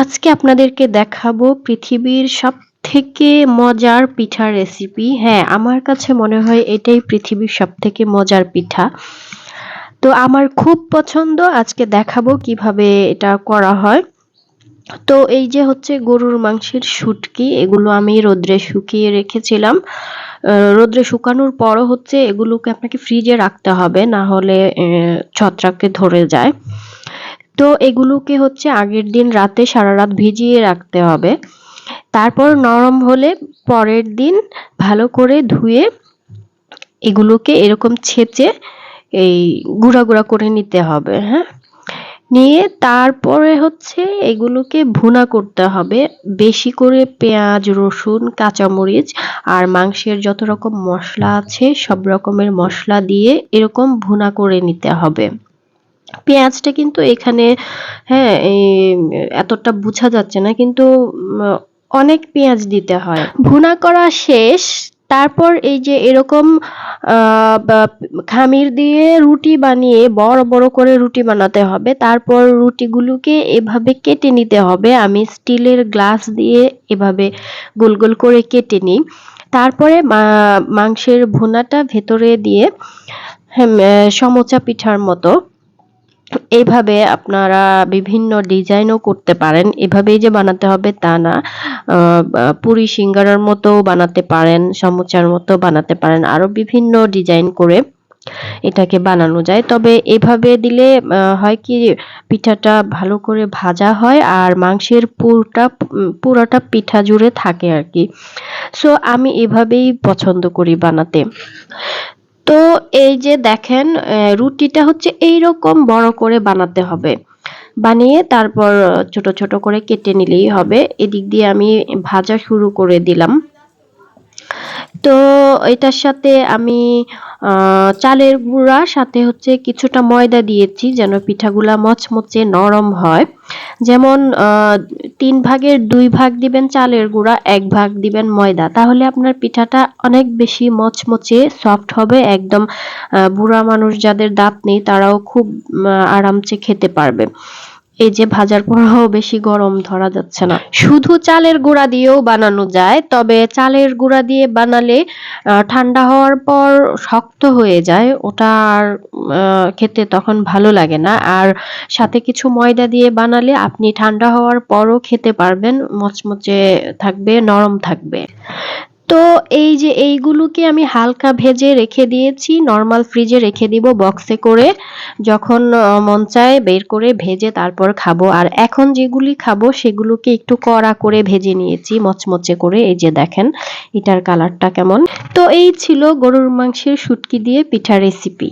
আজকে আপনাদেরকে দেখাবো পৃথিবীর সবথেকে মজার পিঠার রেসিপি। হ্যাঁ, আমার কাছে মনে হয় এটাই পৃথিবীর সবথেকে মজার পিঠা। তো আমার খুব পছন্দ, আজকে দেখাবো কিভাবে এটা করা হয়। তো এই যে হচ্ছে গরুর মাংসের শুটকি, এগুলো আমি রোদ্রে শুকিয়ে রেখেছিলাম। রোদ্রে শুকানোর পরও হচ্ছে এগুলোকে আপনাকে ফ্রিজে রাখতে হবে, না হলে ছত্রাকে ধরে যায়। তো এগুলোকে হচ্ছে আগের দিন রাতে সারা রাত ভিজিয়ে রাখতে হবে। তারপর নরম হলে পরের দিন ভালো করে ধুয়ে এগুলোকে এরকম ছেঁচে এই গুঁড়া গুঁড়া করে নিতে হবে। হ্যাঁ, নিয়ে তারপরে হচ্ছে এগুলোকে ভুনা করতে হবে বেশি করে, পেঁয়াজ, রসুন, কাঁচামরিচ আর মাংসের যত রকম মশলা আছে সব রকমের মশলা দিয়ে এরকম ভুনা করে নিতে হবে। পেঁয়াজটা কিন্তু এখানে, হ্যাঁ, এতটা বোঝা যাচ্ছে না, কিন্তু অনেক পেঁয়াজ দিতে হয়। ভুনা করা শেষ, তারপর এই যে এরকম খামির দিয়ে রুটি বানিয়ে বড় বড় করে রুটি বানাতে হবে। তারপর রুটিগুলোকে এভাবে কেটে নিতে হবে। আমি স্টিলের গ্লাস দিয়ে এভাবে গোল গোল করে কেটে নিই। তারপরে মাংসের ভুনাটা ভেতরে দিয়ে, হ্যাঁ, সমোচা পিঠার মতো এইভাবে আপনারা বিভিন্ন ডিজাইনও করতে পারেন। এভাবেই যে বানাতে হবে তা না। পুরি সিঙ্গারার মতো বানাতে পারেন, সমুচার মতো বানাতে পারেন, আরো বিভিন্ন ডিজাইন করে এটাকে বানানো যায়। তবে এভাবে দিলে হয় কি, পিঠাটা ভালো করে ভাজা হয় আর মাংসের পুরোটা পিঠা জুড়ে থাকে আর কি। সো আমি এভাবেই পছন্দ করি বানাতে। তো এই যে দেখেন, রুটিটা হচ্ছে এইরকম বড় করে বানাতে হবে। বানিয়ে তারপর ছোট ছোট করে কেটে নিলেই হবে। এদিক দিয়ে আমি ভাজা শুরু করে দিলাম। তো এটার সাথে আমি চালের গুঁড়া সাথে হচ্ছে কিছুটা ময়দা দিয়েছি যেন পিঠাগুলা মচমচে নরম হয়। যেমন 3 ভাগের 2 ভাগ দিবেন চালের গুঁড়া, 1 ভাগ দিবেন ময়দা, তাহলে আপনার পিঠাটা অনেক বেশি মচমচে সফট হবে একদম। বুড়া মানুষ যাদের দাঁত নেই তারাও খুব আরামসে খেতে পারবে। এই যে ভাজার পরেও বেশি গরম ধরা যাচ্ছে না। শুধু চালের গুঁড়া দিয়েও বানানো যায়, তবে চালের গুঁড়া দিয়ে বানালে ঠান্ডা হওয়ার পর শক্ত হয়ে যায়, ওটা আর খেতে তখন ভালো লাগে না। আর সাথে কিছু ময়দা দিয়ে বানালে আপনি ঠান্ডা হওয়ার পরও খেতে পারবেন, মচমচে থাকবে, নরম থাকবে। তো এই যে এইগুলোকে আমি হালকা ভেজে রেখে দিয়েছি, নরমাল ফ্রিজে রেখে দিব বক্সে করে। যখন মন চায় বের করে ভেজে তারপর খাবো। আর এখন যেগুলি খাবো সেগুলোকে একটু কড়া করে ভেজে নিয়েছি মচমচে করে। এই যে দেখেন এটার কালারটা কেমন। তো এই ছিল গরুর মাংসের শুটকি দিয়ে পিঠা রেসিপি।